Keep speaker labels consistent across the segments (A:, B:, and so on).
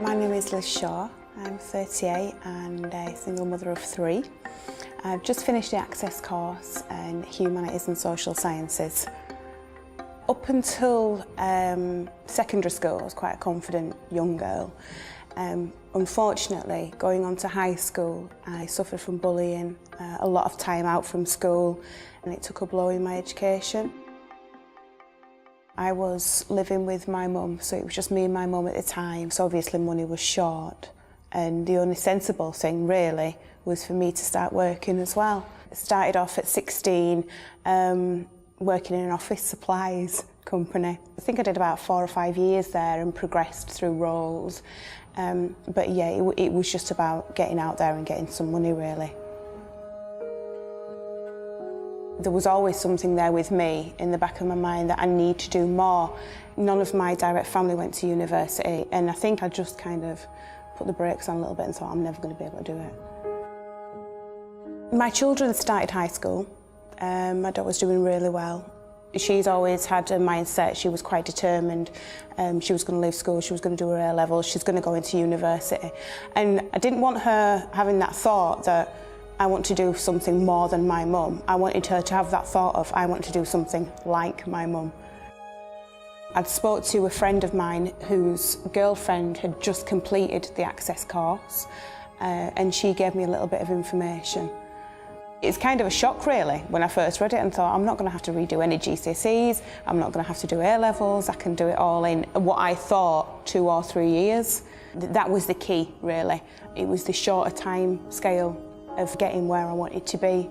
A: My name is Liz Shaw. I'm 38 and a single mother of 3. I've just finished the Access course in Humanities and Social Sciences. Up until secondary school, I was quite a confident young girl. Unfortunately, going on to high school, I suffered from bullying, a lot of time out from school, and it took a blow in my education. I was living with my mum, so it was just me and my mum at the time, so obviously money was short. And the only sensible thing, really, was for me to start working as well. I started off at 16, working in an office supplies company. I think I did about 4 or 5 years there and progressed through roles. But yeah, it was just about getting out there and getting some money, really. There was always something there with me in the back of my mind that I need to do more. None of my direct family went to university, and I think I just kind of put the brakes on a little bit and thought I'm never going to be able to do it. My children started high school. My daughter's doing really well. She's always had a mindset, she was quite determined. She was going to leave school, she was going to do her A-levels, she's going to go into university. And I didn't want her having that thought that I want to do something more than my mum. I wanted her to have that thought of, I want to do something like my mum. I'd spoke to a friend of mine whose girlfriend had just completed the Access course, and she gave me a little bit of information. It's kind of a shock, really, when I first read it and thought, I'm not going to have to redo any GCSEs, I'm not going to have to do A-levels, I can do it all in what I thought 2 or 3 years. That was the key, really. It was the shorter time scale of getting where I wanted to be.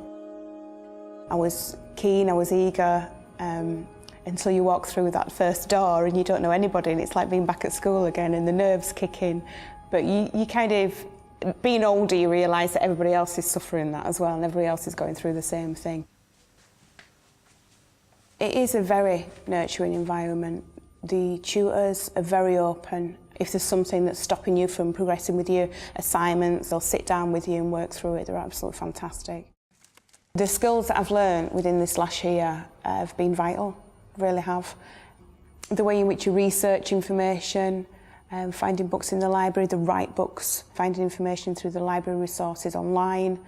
A: I was keen, I was eager, until you walk through that first door and you don't know anybody, and it's like being back at school again and the nerves kick in. But you kind of, being older, you realise that everybody else is suffering that as well, and everybody else is going through the same thing. It is a very nurturing environment. The tutors are very open. If there's something that's stopping you from progressing with your assignments, they'll sit down with you and work through it. They're absolutely fantastic. The skills that I've learned within this last year have been vital, really have. The way in which you research information, finding books in the library, the right books, finding information through the library resources online.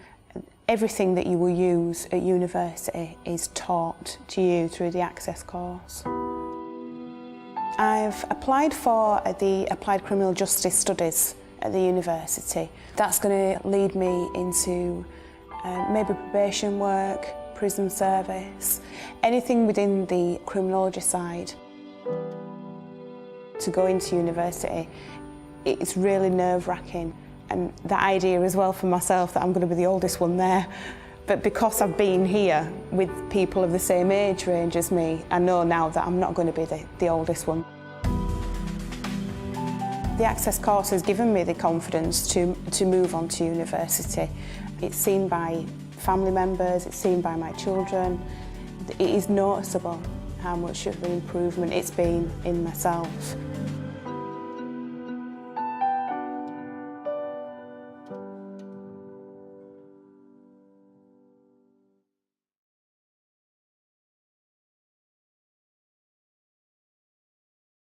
A: Everything that you will use at university is taught to you through the Access course. I've applied for the Applied Criminal Justice Studies at the university. That's going to lead me into maybe probation work, prison service, anything within the criminology side. To go into university, it's really nerve-wracking, and the idea as well for myself that I'm going to be the oldest one there. But because I've been here with people of the same age range as me, I know now that I'm not going to be the oldest one. The Access course has given me the confidence to move on to university. It's seen by family members, it's seen by my children. It is noticeable how much of an improvement it's been in myself.